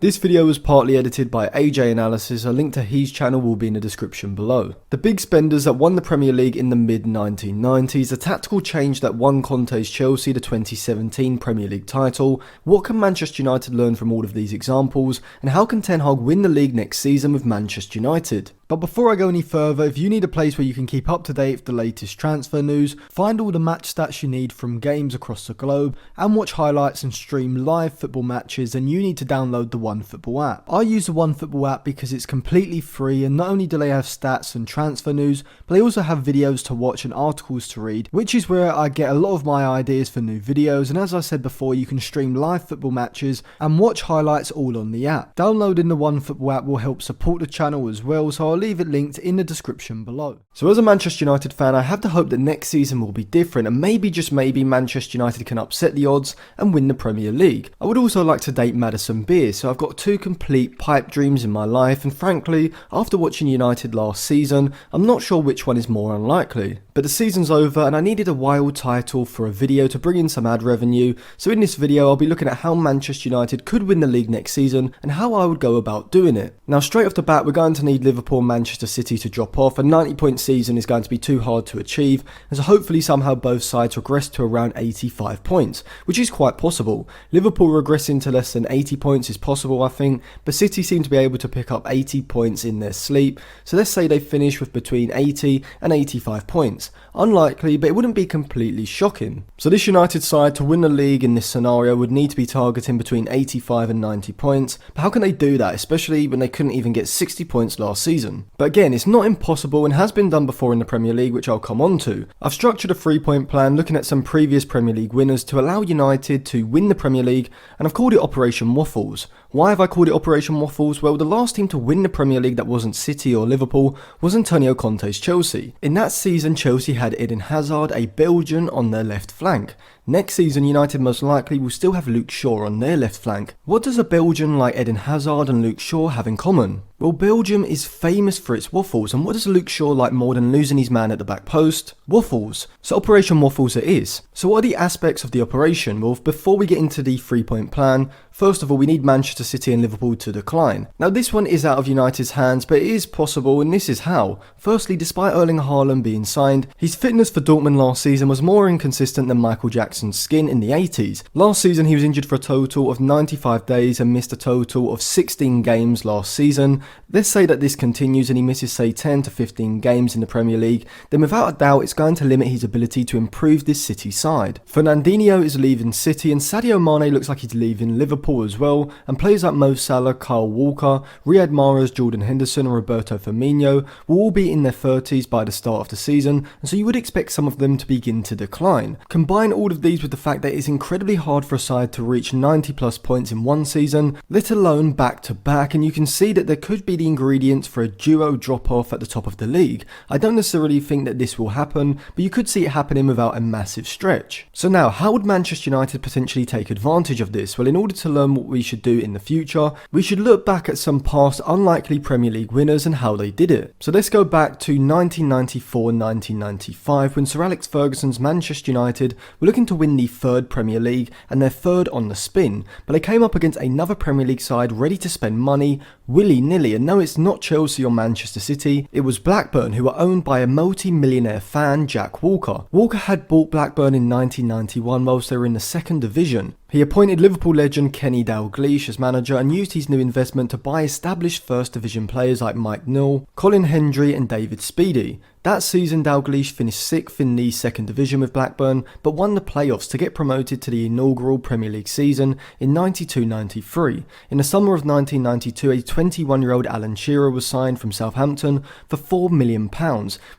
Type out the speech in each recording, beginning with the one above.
This video was partly edited by AJ Analysis, a link to his channel will be in the description below. The big spenders that won the Premier League in the mid-1990s, a tactical change that won Conte's Chelsea the 2017 Premier League title. What can Manchester United learn from all of these examples, and how can Ten Hag win the league next season with Manchester United? But before I go any further, if you need a place where you can keep up to date with the latest transfer news, find all the match stats you need from games across the globe, and watch highlights and stream live football matches, then you need to download the OneFootball app. I use the OneFootball app because it's completely free, and not only do they have stats and transfer news, but they also have videos to watch and articles to read, which is where I get a lot of my ideas for new videos. And as I said before, you can stream live football matches and watch highlights all on the app. Downloading the OneFootball app will help support the channel as well, so I'll leave it linked in the description below. So as a Manchester United fan, I have the hope that next season will be different, and maybe, just maybe, Manchester United can upset the odds and win the Premier League. I would also like to date Madison Beer, so I've got two complete pipe dreams in my life, and frankly, after watching United last season, I'm not sure which one is more unlikely. But the season's over and I needed a wild title for a video to bring in some ad revenue, so in this video I'll be looking at how Manchester United could win the league next season and how I would go about doing it. Now straight off the bat, we're going to need Liverpool and Manchester City to drop off. A 90-point season is going to be too hard to achieve, and so hopefully somehow both sides regress to around 85 points, which is quite possible. Liverpool regressing to less than 80 points is possible, I think, but City seem to be able to pick up 80 points in their sleep, so let's say they finish with between 80 and 85 points. Unlikely, but it wouldn't be completely shocking. So this United side, to win the league in this scenario, would need to be targeting between 85 and 90 points. But how can they do that, especially when they couldn't even get 60 points last season? But again, it's not impossible and has been done before in the Premier League, which I'll come on to. I've structured a 3-point plan looking at some previous Premier League winners to allow United to win the Premier League, and I've called it Operation Waffles. Why have I called it Operation Waffles? Well, the last team to win the Premier League that wasn't City or Liverpool was Antonio Conte's Chelsea. In that season, Chelsea had Eden Hazard, a Belgian, on their left flank. Next season, United most likely will still have Luke Shaw on their left flank. What does a Belgian like Eden Hazard and Luke Shaw have in common? Well, Belgium is famous for its waffles, and what does Luke Shaw like more than losing his man at the back post? Waffles. So Operation Waffles it is. So what are the aspects of the operation? Well, before we get into the 3-point plan, first of all, we need Manchester City and Liverpool to decline. Now this one is out of United's hands, but it is possible, and this is how. Firstly, despite Erling Haaland being signed, his fitness for Dortmund last season was more inconsistent than Michael Jackson's skin in the 80s. Last season he was injured for a total of 95 days and missed a total of 16 games last season. Let's say that this continues and he misses say 10 to 15 games in the Premier League, then without a doubt it's going to limit his ability to improve this City side. Fernandinho is leaving City and Sadio Mane looks like he's leaving Liverpool as well, and players like Mo Salah, Kyle Walker, Riyad Mahrez, Jordan Henderson and Roberto Firmino will all be in their 30s by the start of the season, and so you would expect some of them to begin to decline. Combine all of these with the fact that it's incredibly hard for a side to reach 90 plus points in one season, let alone back to back, and you can see that there could be the ingredients for a duo drop off at the top of the league. I don't necessarily think that this will happen, but you could see it happening without a massive stretch. So now, how would Manchester United potentially take advantage of this? Well, in order to learn what we should do in the future, we should look back at some past unlikely Premier League winners and how they did it. So let's go back to 1994-1995 when Sir Alex Ferguson's Manchester United were looking to win the 3rd Premier League and their 3rd on the spin, but they came up against another Premier League side ready to spend money willy-nilly, and no, it's not Chelsea or Manchester City, it was Blackburn, who were owned by a multi-millionaire fan, Jack Walker. Walker had bought Blackburn in 1991 whilst they were in the 2nd division. He appointed Liverpool legend Kenny Dalglish as manager and used his new investment to buy established 1st division players like Mike Newell, Colin Hendry and David Speedy. That season, Dalglish finished 6th in the 2nd division with Blackburn, but won the playoffs to get promoted to the inaugural Premier League season in 92-93. In the summer of 1992, a 21-year-old Alan Shearer was signed from Southampton for £4 million,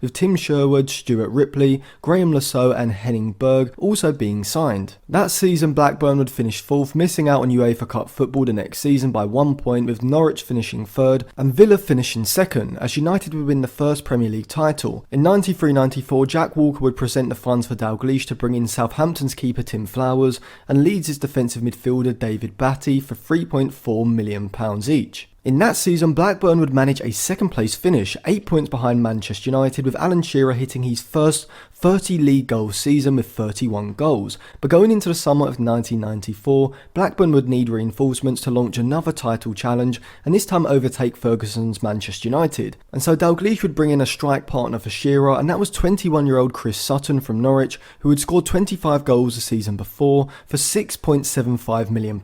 with Tim Sherwood, Stuart Ripley, Graham Lasso and Henning Berg also being signed. That season, Blackburn would finish 4th, missing out on UEFA Cup football the next season by 1 point, with Norwich finishing 3rd and Villa finishing 2nd, as United would win the 1st Premier League title. In 93-94, Jack Walker would present the funds for Dalglish to bring in Southampton's keeper Tim Flowers and Leeds' defensive midfielder David Batty for £3.4 million each. In that season, Blackburn would manage a 2nd place finish, 8 points behind Manchester United, with Alan Shearer hitting his first 30 league goal season with 31 goals. But going into the summer of 1994, Blackburn would need reinforcements to launch another title challenge, and this time overtake Ferguson's Manchester United. And so Dalglish would bring in a strike partner for Shearer, and that was 21-year-old Chris Sutton from Norwich, who had scored 25 goals the season before for £6.75 million,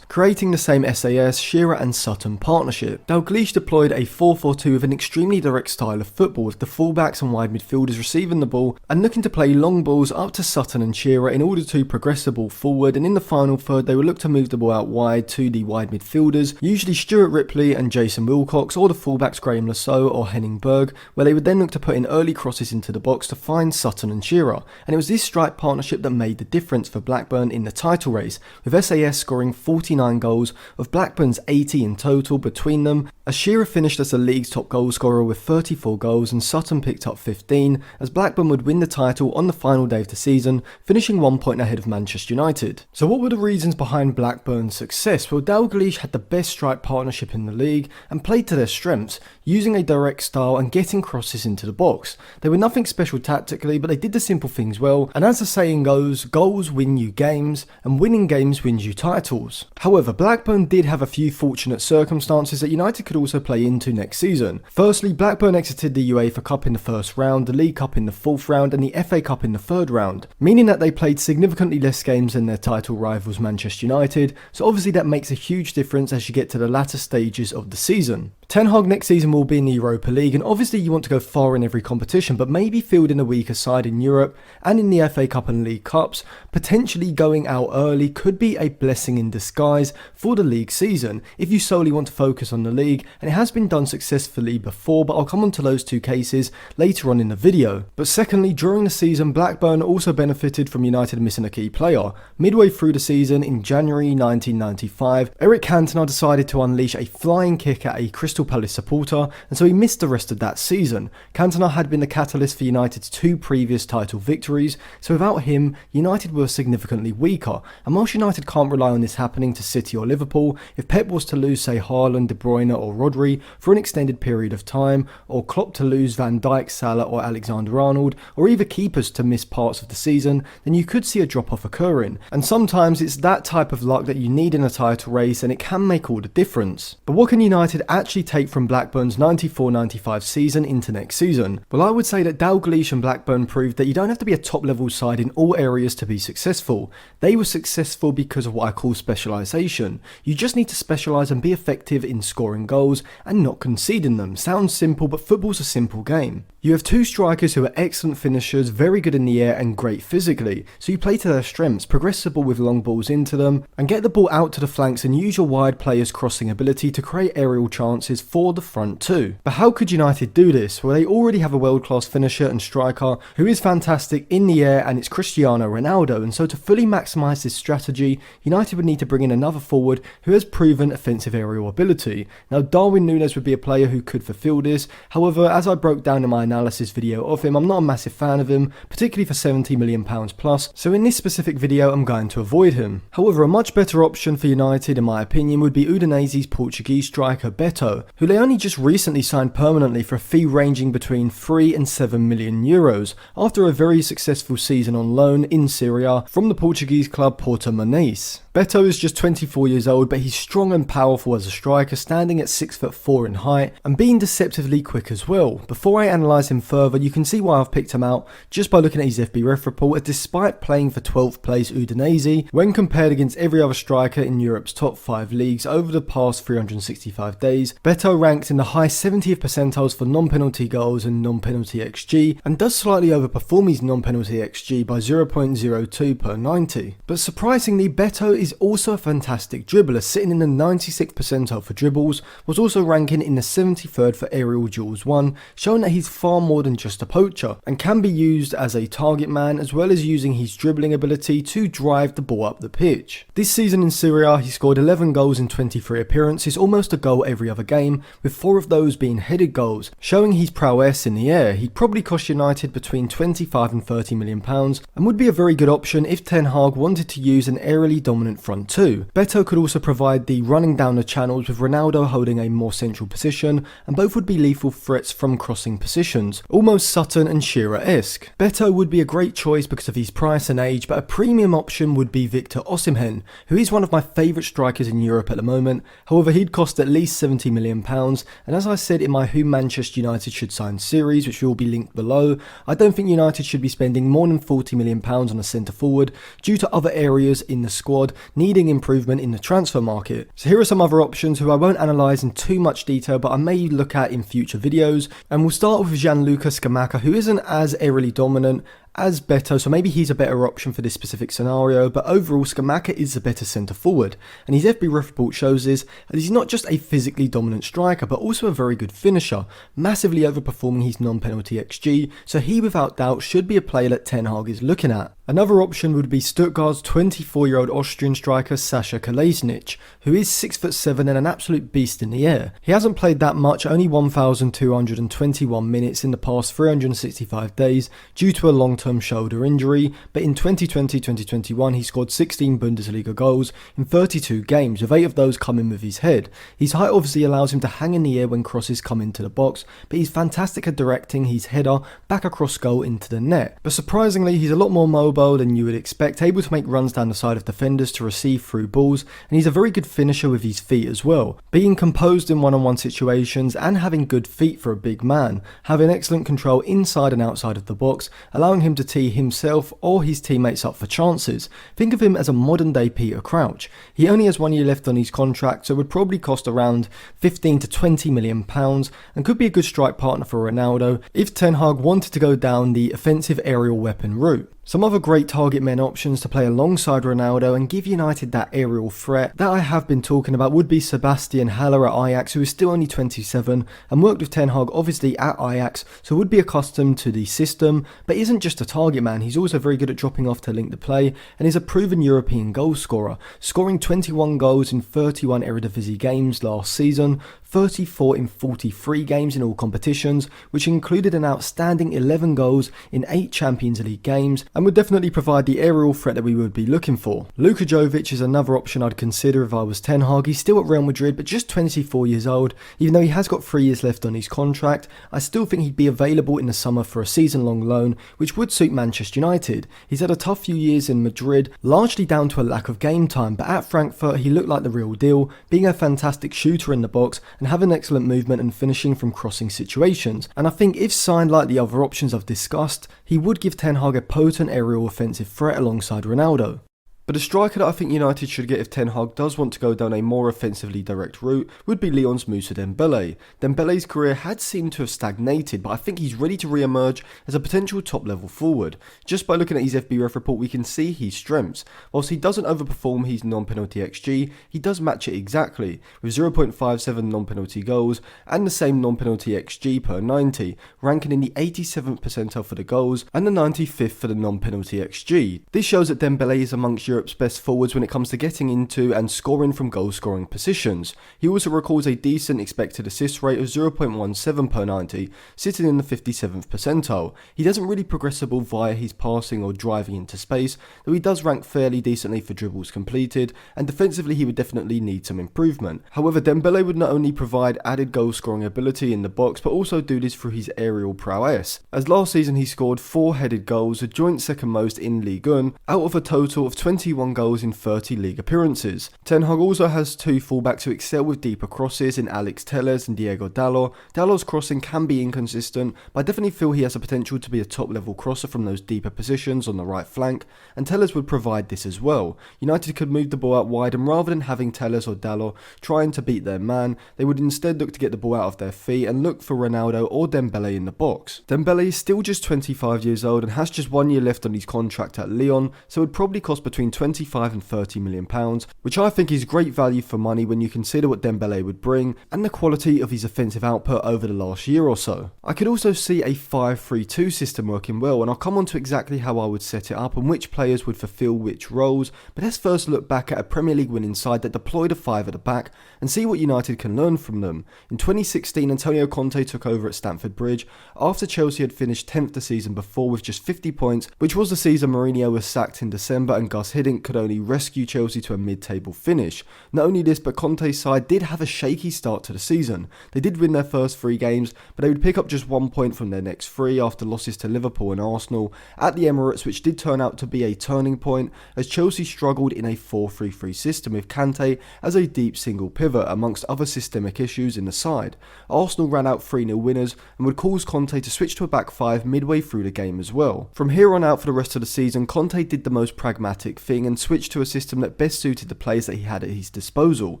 creating the same SAS Shearer and Sutton partnership. Dalglish deployed a 4-4-2 with an extremely direct style of football, with the fullbacks and wide midfielders receiving the ball and looking to play long balls up to Sutton and Shearer in order to progress the ball forward, and in the final third they would look to move the ball out wide to the wide midfielders, usually Stuart Ripley and Jason Wilcox, or the fullbacks Graham Lasso or Henning Berg, where they would then look to put in early crosses into the box to find Sutton and Shearer. And it was this strike partnership that made the difference for Blackburn in the title race, with SAS scoring 49 goals of Blackburn's 80 in total between them, as Shearer finished as the league's top goal scorer with 34 goals and Sutton picked up 15, as Blackburn would win the title on the final day of the season, finishing 1 point ahead of Manchester United. So what were the reasons behind Blackburn's success? Well, Dalglish had the best strike partnership in the league and played to their strengths, using a direct style and getting crosses into the box. They were nothing special tactically, but they did the simple things well, and as the saying goes, goals win you games, and winning games wins you titles. However, Blackburn did have a few fortunate circumstances that United could also play into next season. Firstly, Blackburn exited the UEFA Cup in the first round, the League Cup in the fourth round, and the FA Cup in the third round, meaning that they played significantly less games than their title rivals Manchester United, so obviously that makes a huge difference as you get to the latter stages of the season. Ten Hag next season will be in the Europa League, and obviously you want to go far in every competition, but maybe fielding a weaker side in Europe and in the FA Cup and League Cups, potentially going out early could be a blessing in disguise for the league season if you solely want to focus on the league, and it has been done successfully before, but I'll come on to those two cases later on in the video. But secondly, during the season, Blackburn also benefited from United missing a key player. Midway through the season in January 1995, Eric Cantona decided to unleash a flying kick at a Crystal Palace supporter, and so he missed the rest of that season. Cantona had been the catalyst for United's two previous title victories, so without him, United were significantly weaker. And whilst United can't rely on this happening to City or Liverpool, if Pep was to lose, say, Haaland, De Bruyne or Rodri for an extended period of time, or Klopp to lose Van Dijk, Salah or Alexander-Arnold, or either keepers to miss parts of the season, then you could see a drop-off occurring. And sometimes it's that type of luck that you need in a title race, and it can make all the difference. But what can United actually take from Blackburn's 94-95 season into next season? Well, I would say that Dalglish and Blackburn proved that you don't have to be a top-level side in all areas to be successful. They were successful because of what I call specialisation. You just need to specialise and be effective in scoring goals and not conceding them. Sounds simple, but football's a simple game. You have two strikers who are excellent finishers, very good in the air and great physically, so you play to their strengths, progress the ball with long balls into them, and get the ball out to the flanks and use your wide players' crossing ability to create aerial chances for the front too. But how could United do this? Well, they already have a world-class finisher and striker who is fantastic in the air, and it's Cristiano Ronaldo, and so to fully maximise this strategy, United would need to bring in another forward who has proven offensive aerial ability. Now, Darwin Núñez would be a player who could fulfil this, however, as I broke down in my analysis video of him, I'm not a massive fan of him, particularly for £70 million plus, so in this specific video I'm going to avoid him. However, a much better option for United in my opinion would be Udinese's Portuguese striker Beto, who they only just recently signed permanently for a fee ranging between 3 and 7 million euros, after a very successful season on loan in Serie A from the Portuguese club Portimonense. Beto is just 24 years old, but he's strong and powerful as a striker, standing at 6'4" in height and being deceptively quick as well. Before I analyse him further, you can see why I've picked him out just by looking at his FBref report, as despite playing for 12th place Udinese, when compared against every other striker in Europe's top 5 leagues over the past 365 days, Beto ranks in the high 70th percentiles for non-penalty goals and non-penalty XG, and does slightly overperform his non-penalty XG by 0.02 per 90. But surprisingly, Beto is also a fantastic dribbler, sitting in the 96th percentile for dribbles, was also ranking in the 73rd for aerial duels won, showing that he's far more than just a poacher, and can be used as a target man as well as using his dribbling ability to drive the ball up the pitch. This season in Serie A, he scored 11 goals in 23 appearances, almost a goal every other game, with 4 of those being headed goals, showing his prowess in the air. He'd probably cost United between 25 and 30 million pounds, and would be a very good option if Ten Hag wanted to use an aerially dominant dominant front two. Beto could also provide the running down the channels with Ronaldo holding a more central position, and both would be lethal threats from crossing positions, almost Sutton and Shearer-esque. Beto would be a great choice because of his price and age, but a premium option would be Victor Osimhen, who is one of my favourite strikers in Europe at the moment. However, he'd cost at least £70 million, and as I said in my Who Manchester United Should Sign series, which will be linked below, I don't think United should be spending more than £40 million on a centre forward due to other areas in the squad needing improvement in the transfer market. So here are some other options who I won't analyse in too much detail, but I may look at in future videos, and we'll start with Gianluca Scamacca, who isn't as aerially dominant as Beto, so maybe he's a better option for this specific scenario, but overall Scamacca is a better centre forward, and his FB ref report shows this, and he's not just a physically dominant striker, but also a very good finisher, massively overperforming his non-penalty XG, so he without doubt should be a player that Ten Hag is looking at. Another option would be Stuttgart's 24-year-old Austrian striker Sasha Kalajdzic, who is 6'7" and an absolute beast in the air. He hasn't played that much, only 1,221 minutes in the past 365 days due to a long-term shoulder injury, but in 2020-2021 he scored 16 Bundesliga goals in 32 games, with 8 of those coming with his head. His height obviously allows him to hang in the air when crosses come into the box, but he's fantastic at directing his header back across goal into the net. But surprisingly, he's a lot more mobile than you would expect, able to make runs down the side of defenders to receive through balls, and he's a very good finisher with his feet as well, being composed in one-on-one situations and having good feet for a big man, having excellent control inside and outside of the box, allowing him to tee himself or his teammates up for chances. Think of him as a modern day Peter Crouch. He only has 1 year left on his contract, so would probably cost around 15 to 20 million pounds, and could be a good strike partner for Ronaldo if Ten Hag wanted to go down the offensive aerial weapon route. Some other great target men options to play alongside Ronaldo and give United that aerial threat that I have been talking about would be Sebastian Haller at Ajax, who is still only 27 and worked with Ten Hag obviously at Ajax, so would be accustomed to the system, but isn't just a target man, he's also very good at dropping off to link the play and is a proven European goal scorer, scoring 21 goals in 31 Eredivisie games last season, 34 in 43 games in all competitions, which included an outstanding 11 goals in 8 Champions League games, and would definitely provide the aerial threat that we would be looking for. Luka Jovic is another option I'd consider if I was Ten Hag. He's still at Real Madrid, but just 24 years old. Even though he has got 3 years left on his contract, I still think he'd be available in the summer for a season-long loan, which would suit Manchester United. He's had a tough few years in Madrid, largely down to a lack of game time, but at Frankfurt he looked like the real deal, being a fantastic shooter in the box and having excellent movement and finishing from crossing situations. And I think if signed like the other options I've discussed, he would give Ten Hag a potent aerial offensive threat alongside Ronaldo. But a striker that I think United should get if Ten Hag does want to go down a more offensively direct route would be Lyon's Moussa Dembele. Dembele's career had seemed to have stagnated, but I think he's ready to re-emerge as a potential top-level forward. Just by looking at his FB ref report, we can see his strengths. Whilst he doesn't overperform his non-penalty XG, he does match it exactly, with 0.57 non-penalty goals and the same non-penalty XG per 90, ranking in the 87th percentile for the goals and the 95th for the non-penalty XG. This shows that Dembele is amongst Europe's best forwards when it comes to getting into and scoring from goal-scoring positions. He also records a decent expected assist rate of 0.17 per 90, sitting in the 57th percentile. He doesn't really progress the ball via his passing or driving into space, though he does rank fairly decently for dribbles completed, and defensively he would definitely need some improvement. However, Dembele would not only provide added goal-scoring ability in the box, but also do this through his aerial prowess, as last season he scored 4 headed goals, a joint second most in Ligue 1, out of a total of 21 goals in 30 league appearances. Ten Hag also has 2 fullbacks who excel with deeper crosses in Alex Telles and Diego Dalot. Dalot's crossing can be inconsistent, but I definitely feel he has the potential to be a top level crosser from those deeper positions on the right flank, and Telles would provide this as well. United could move the ball out wide, and rather than having Telles or Dalot trying to beat their man, they would instead look to get the ball out of their feet and look for Ronaldo or Dembele in the box. Dembele is still just 25 years old and has just 1 year left on his contract at Lyon, so it would probably cost between 25 and 30 million pounds, which I think is great value for money when you consider what Dembele would bring and the quality of his offensive output over the last year or so. I could also see a 5-3-2 system working well, and I'll come on to exactly how I would set it up and which players would fulfill which roles, but let's first look back at a Premier League winning side that deployed a 5 at the back and see what United can learn from them. In 2016, Antonio Conte took over at Stamford Bridge after Chelsea had finished 10th the season before with just 50 points, which was the season Mourinho was sacked in December and Gus Hiddink didn't could only rescue Chelsea to a mid-table finish. Not only this, but Conte's side did have a shaky start to the season. They did win their first 3 games, but they would pick up just 1 point from their next 3 after losses to Liverpool and Arsenal at the Emirates, which did turn out to be a turning point as Chelsea struggled in a 4-3-3 system with Kante as a deep single pivot amongst other systemic issues in the side. Arsenal ran out 3-0 winners and would cause Conte to switch to a back 5 midway through the game as well. From here on out for the rest of the season, Conte did the most pragmatic thing and switched to a system that best suited the players that he had at his disposal.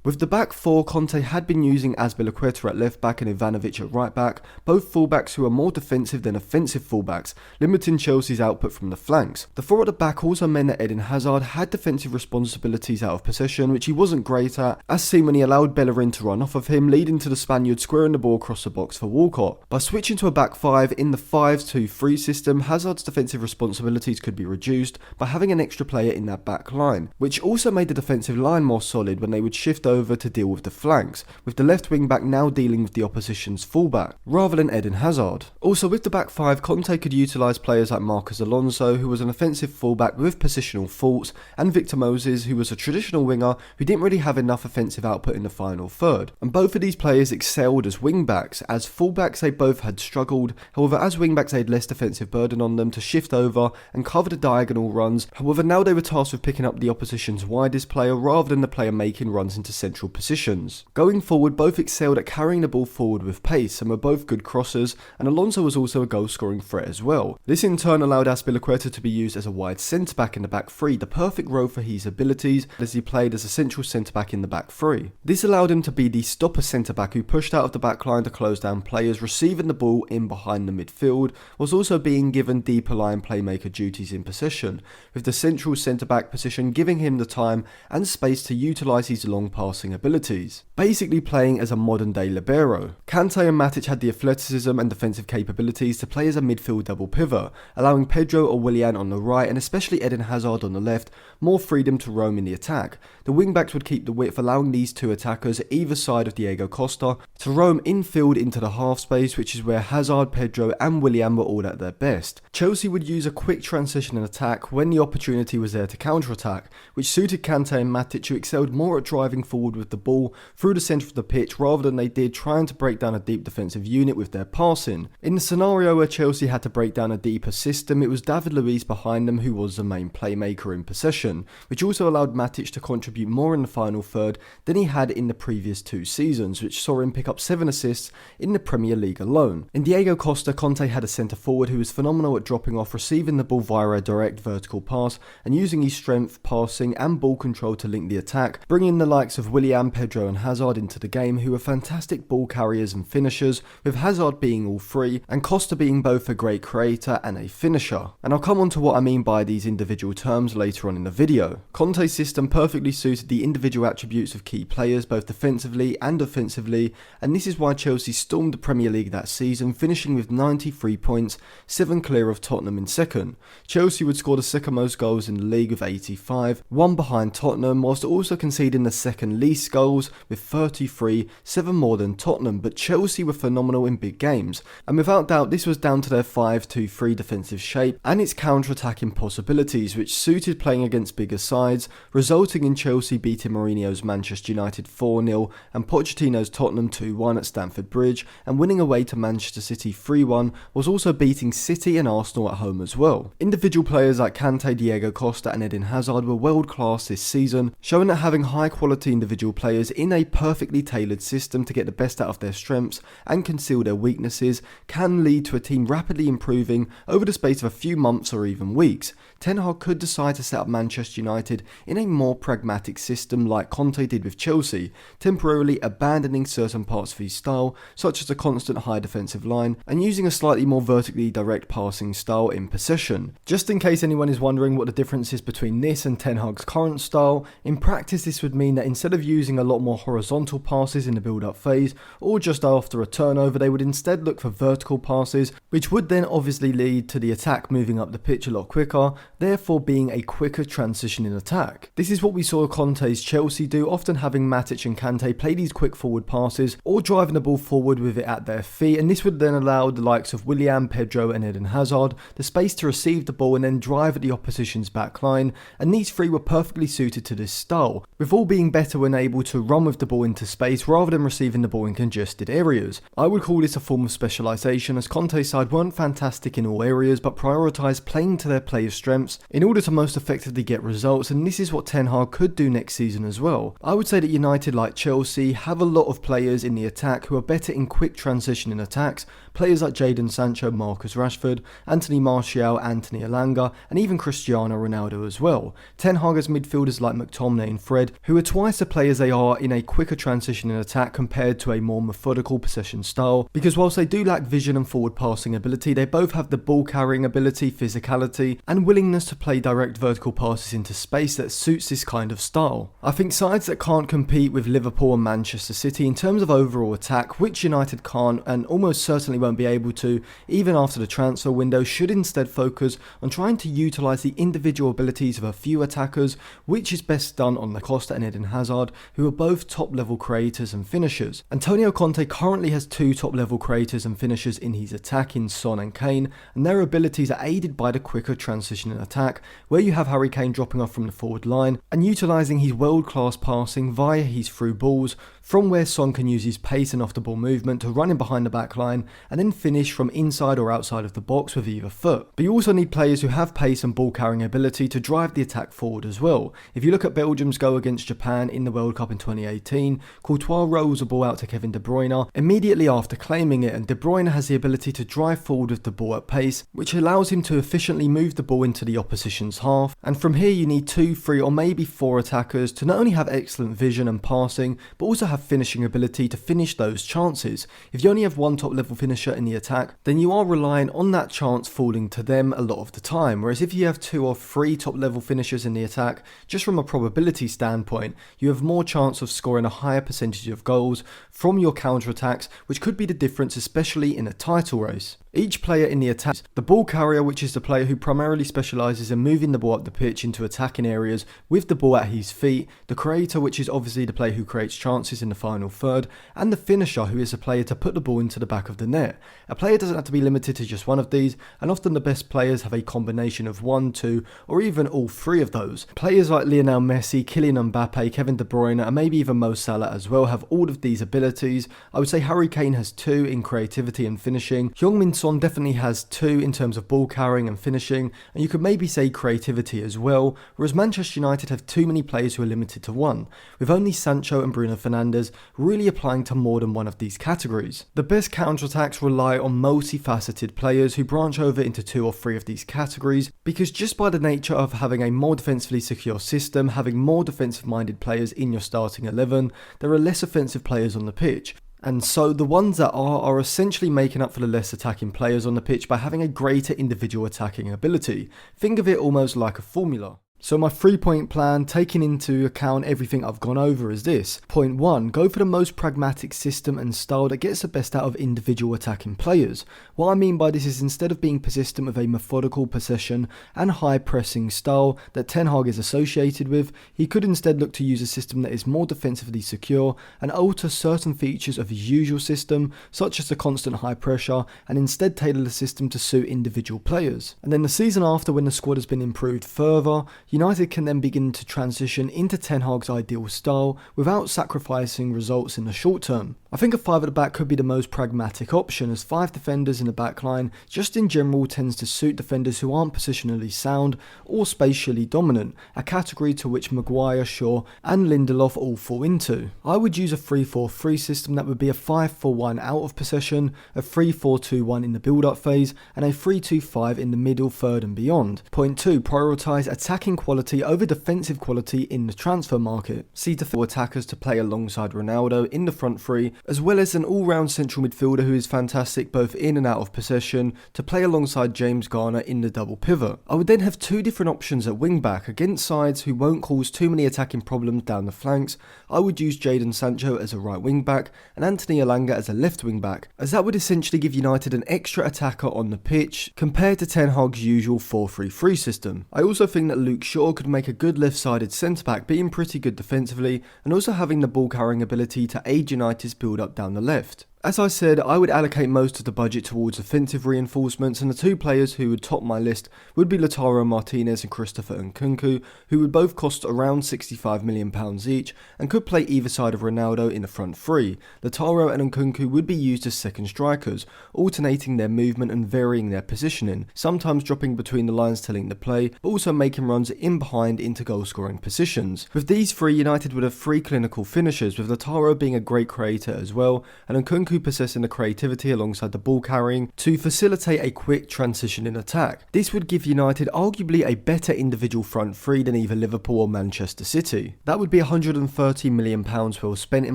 With the back 4, Conte had been using Azpilicueta at left back and Ivanovic at right back, both fullbacks who are more defensive than offensive fullbacks, limiting Chelsea's output from the flanks. The 4 at the back also meant that Eden Hazard had defensive responsibilities out of possession, which he wasn't great at, as seen when he allowed Bellerin to run off of him, leading to the Spaniard squaring the ball across the box for Walcott. By switching to a back 5 in the 5-2-3 system, Hazard's defensive responsibilities could be reduced by having an extra player in that back line, which also made the defensive line more solid when they would shift over to deal with the flanks, with the left wing back now dealing with the opposition's fullback, rather than Eden Hazard. Also with the back 5, Conte could utilise players like Marcos Alonso, who was an offensive fullback with positional faults, and Victor Moses, who was a traditional winger who didn't really have enough offensive output in the final third. And both of these players excelled as wing backs. As fullbacks they both had struggled, however as wing backs they had less defensive burden on them to shift over and cover the diagonal runs. However now they were tasked with picking up the opposition's widest player rather than the player making runs into central positions. Going forward, both excelled at carrying the ball forward with pace and were both good crossers, and Alonso was also a goal scoring threat as well. This in turn allowed Azpilicueta to be used as a wide centre back in the back 3, the perfect role for his abilities as he played as a central centre back in the back 3. This allowed him to be the stopper centre back who pushed out of the back line to close down players, receiving the ball in behind the midfield, was also being given deeper line playmaker duties in possession, with the central centre back position giving him the time and space to utilise his long passing abilities, basically playing as a modern day libero. Kante and Matic had the athleticism and defensive capabilities to play as a midfield double pivot, allowing Pedro or Willian on the right and especially Eden Hazard on the left more freedom to roam in the attack. The wingbacks would keep the width, allowing these 2 attackers either side of Diego Costa to roam infield into the half space, which is where Hazard, Pedro and Willian were all at their best. Chelsea would use a quick transition and attack when the opportunity was there to counter-attack, which suited Kante and Matic, who excelled more at driving forward with the ball through the centre of the pitch rather than they did trying to break down a deep defensive unit with their passing. In the scenario where Chelsea had to break down a deeper system, it was David Luiz behind them who was the main playmaker in possession, which also allowed Matic to contribute more in the final third than he had in the previous 2 seasons, which saw him pick up 7 assists in the Premier League alone. In Diego Costa, Conte had a centre forward who was phenomenal at dropping off, receiving the ball via a direct vertical pass and using his strength, passing and ball control to link the attack, bringing the likes of Willian, Pedro and Hazard into the game, who were fantastic ball carriers and finishers, with Hazard being all 3 and Costa being both a great creator and a finisher. And I'll come on to what I mean by these individual terms later on in the video. Conte's system perfectly suited the individual attributes of key players both defensively and offensively, and this is why Chelsea stormed the Premier League that season, finishing with 93 points, 7 clear of Tottenham in second. Chelsea would score the second most goals in the league with 85, 1 behind Tottenham, whilst also conceding the second least goals with 33, 7 more than Tottenham, but Chelsea were phenomenal in big games, and without doubt this was down to their 5-2-3 defensive shape and its counter-attacking possibilities, which suited playing against bigger sides, resulting in Chelsea beating Mourinho's Manchester United 4-0 and Pochettino's Tottenham 2-1 at Stamford Bridge, and winning away to Manchester City 3-1, was also beating City and Arsenal at home as well. Individual players like Kante, Diego Costa and Eden Hazard were world class this season, showing that having high quality individual players in a perfectly tailored system to get the best out of their strengths and conceal their weaknesses can lead to a team rapidly improving over the space of a few months or even weeks. Ten Hag could decide to set up Manchester United in a more pragmatic system like Conte did with Chelsea, temporarily abandoning certain parts of his style, such as a constant high defensive line, and using a slightly more vertically direct passing style in possession. Just in case anyone is wondering what the difference is between this and Ten Hag's current style, in practice this would mean that instead of using a lot more horizontal passes in the build-up phase, or just after a turnover, they would instead look for vertical passes, which would then obviously lead to the attack moving up the pitch a lot quicker, therefore being a quicker transition in attack. This is what we saw Conte's Chelsea do, often having Matic and Kante play these quick forward passes or driving the ball forward with it at their feet, and this would then allow the likes of Willian, Pedro and Eden Hazard the space to receive the ball and then drive at the opposition's back line, again, and these three were perfectly suited to this style, with all being better when able to run with the ball into space rather than receiving the ball in congested areas. I would call this a form of specialisation, as Conte's side weren't fantastic in all areas but prioritised playing to their players' strengths in order to most effectively get results, and this is what Ten Hag could do next season as well. I would say that United, like Chelsea, have a lot of players in the attack who are better in quick transition in attacks, players like Jadon Sancho, Marcus Rashford, Anthony Martial, Anthony Elanga, and even Cristiano Ronaldo as well. Ten Hag has midfielders like McTominay and Fred, who are twice the players they are in a quicker transition in attack compared to a more methodical possession style, because whilst they do lack vision and forward passing ability, they both have the ball carrying ability, physicality, and willingness to play direct vertical passes into space that suits this kind of style. I think sides that can't compete with Liverpool and Manchester City in terms of overall attack, which United can't and almost certainly won't be able to even after the transfer window, should instead focus on trying to utilise the individual abilities of a few attackers, which is best done on Costa and Eden Hazard, who are both top level creators and finishers. Antonio Conte currently has two top level creators and finishers in his attack in Son and Kane, and their abilities are aided by the quicker transition in attack, where you have Harry Kane dropping off from the forward line and utilising his world class passing via his through balls, from where Son can use his pace and off the ball movement to run in behind the back line and then finish from inside or outside of the box with either foot. But you also need players who have pace and ball carrying ability to drive the attack forward as well. If you look at Belgium's goal against Japan in the World Cup in 2018, Courtois rolls the ball out to Kevin De Bruyne immediately after claiming it, and De Bruyne has the ability to drive forward with the ball at pace, which allows him to efficiently move the ball into the opposition's half. And from here you need 2, 3 or maybe 4 attackers to not only have excellent vision and passing, but also have finishing ability to finish those chances. If you only have one top level finisher in the attack, then you are relying on that chance falling to them a lot of the time, whereas if you have 2 or 3 top level finishers in the attack, just from a probability standpoint, you have more chance of scoring a higher percentage of goals from your counter attacks, which could be the difference especially in a title race. Each player in the attack, the ball carrier, which is the player who primarily specialises in moving the ball up the pitch into attacking areas with the ball at his feet, the creator, which is obviously the player who creates chances in the final third, and the finisher, who is a player to put the ball into the back of the net. A player doesn't have to be limited to just one of these, and often the best players have a combination of 1, 2 or even all 3 of those. Players like Lionel Messi, Kylian Mbappe, Kevin De Bruyne and maybe even Mo Salah as well have all of these abilities. I would say Harry Kane has 2 in creativity and finishing. Heung-min Son definitely has 2 in terms of ball carrying and finishing, and you could maybe say creativity as well, whereas Manchester United have too many players who are limited to 1, with only Sancho and Bruno Fernandes really applying to more than one of these categories. The best counterattacks rely on multifaceted players who branch over into 2 or 3 of these categories, because just by the nature of having a more defensively secure system, having more defensive minded players in your starting 11, there are less offensive players on the pitch. And so the ones that are essentially making up for the less attacking players on the pitch by having a greater individual attacking ability. Think of it almost like a formula. So my 3-point plan, taking into account everything I've gone over, is this. Point 1, go for the most pragmatic system and style that gets the best out of individual attacking players. What I mean by this is, instead of being persistent with a methodical possession and high pressing style that Ten Hag is associated with, he could instead look to use a system that is more defensively secure and alter certain features of his usual system, such as the constant high pressure, and instead tailor the system to suit individual players. And then the season after, when the squad has been improved further, United can then begin to transition into Ten Hag's ideal style without sacrificing results in the short term. I think a 5 at the back could be the most pragmatic option, as 5 defenders in the back line just in general tends to suit defenders who aren't positionally sound or spatially dominant, a category to which Maguire, Shaw and Lindelof all fall into. I would use a 3-4-3 system that would be a 5-4-1 out of possession, a 3-4-2-1 in the build-up phase and a 3-2-5 in the middle, third and beyond. Point 2, prioritise attacking quality over defensive quality in the transfer market. See to fill attackers to play alongside Ronaldo in the front 3, as well as an all-round central midfielder who is fantastic both in and out of possession to play alongside James Garner in the double pivot. I would then have 2 different options at wing back against sides who won't cause too many attacking problems down the flanks. I would use Jadon Sancho as a right wing back and Anthony Elanga as a left wing back, as that would essentially give United an extra attacker on the pitch compared to Ten Hag's usual 4-3-3 system. I also think that Luke Shaw could make a good left-sided centre-back, being pretty good defensively and also having the ball carrying ability to aid United's build-up down the left. As I said, I would allocate most of the budget towards offensive reinforcements, and the two players who would top my list would be Lautaro Martinez and Christopher Nkunku, who would both cost around £65 million each and could play either side of Ronaldo in the front three. Lautaro and Nkunku would be used as second strikers, alternating their movement and varying their positioning, sometimes dropping between the lines to link the play, but also making runs in behind into goal scoring positions. With these three, United would have three clinical finishers, with Lautaro being a great creator as well, and Nkunku possessing the creativity alongside the ball carrying to facilitate a quick transition in attack. This would give United arguably a better individual front three than either Liverpool or Manchester City. That would be £130 million well spent in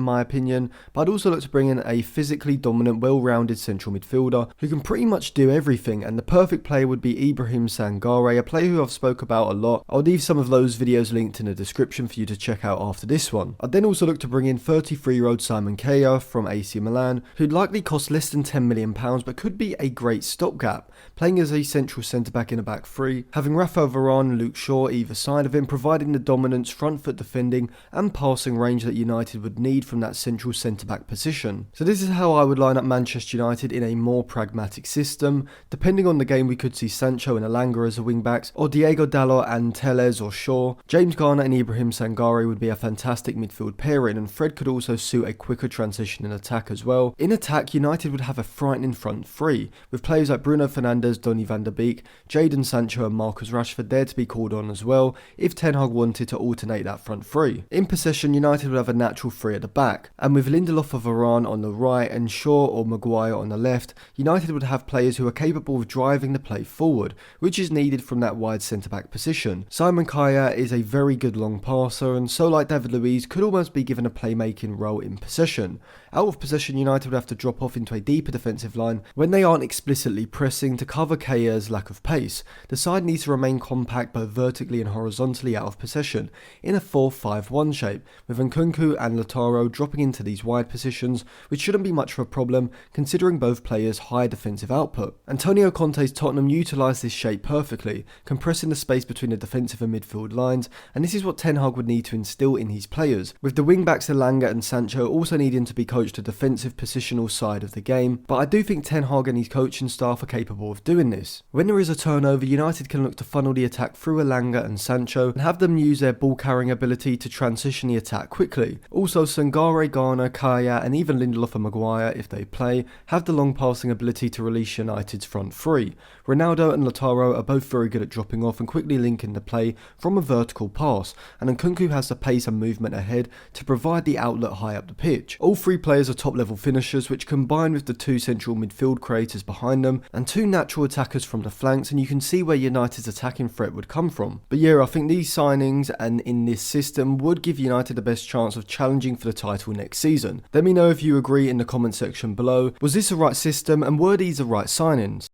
my opinion, but I'd also look to bring in a physically dominant, well-rounded central midfielder who can pretty much do everything, and the perfect player would be Ibrahim Sangare, a player who I've spoke about a lot. I'll leave some of those videos linked in the description for you to check out after this one. I'd then also look to bring in 33-year-old Simon Kjær from AC Milan, who'd likely cost less than £10 million but could be a great stopgap, playing as a central centre-back in a back three, having Rafael Varane and Luke Shaw either side of him, providing the dominance, front foot defending and passing range that United would need from that central centre-back position. So this is how I would line up Manchester United in a more pragmatic system. Depending on the game, we could see Sancho and Elanga as the wing-backs, or Diego Dalot and Telles or Shaw. James Garner and Ibrahim Sangare would be a fantastic midfield pairing, and Fred could also suit a quicker transition in attack as well. In attack, United would have a frightening front three, with players like Bruno Fernandes, Donny van der Beek, Jadon Sancho and Marcus Rashford there to be called on as well, if Ten Hag wanted to alternate that front three. In possession, United would have a natural three at the back, and with Lindelof or Varane on the right and Shaw or Maguire on the left, United would have players who are capable of driving the play forward, which is needed from that wide centre-back position. Simon Kjær is a very good long passer, and so like David Luiz could almost be given a playmaking role in possession. Out of possession, United would have to drop off into a deeper defensive line when they aren't explicitly pressing to cover Kjær's lack of pace. The side needs to remain compact both vertically and horizontally out of possession in a 4-5-1 shape, with Nkunku and Lautaro dropping into these wide positions, which shouldn't be much of a problem considering both players' high defensive output. Antonio Conte's Tottenham utilised this shape perfectly, compressing the space between the defensive and midfield lines, and this is what Ten Hag would need to instill in his players, with the wing-backs Elanga and Sancho also needing to be coached the defensive positional side of the game, but I do think Ten Hag and his coaching staff are capable of doing this. When there is a turnover, United can look to funnel the attack through Elanga and Sancho and have them use their ball carrying ability to transition the attack quickly. Also, Sangare, Garner, Kjær and even Lindelof and Maguire, if they play, have the long passing ability to release United's front three. Ronaldo and Lautaro are both very good at dropping off and quickly linking the play from a vertical pass, and Nkunku has the pace and movement ahead to provide the outlet high up the pitch. All three players are top level finishers, which combine with the two central midfield creators behind them and two natural attackers from the flanks, and you can see where United's attacking threat would come from. But yeah, I think these signings and in this system would give United the best chance of challenging for the title next season. Let me know if you agree in the comment section below. Was this the right system and were these the right signings?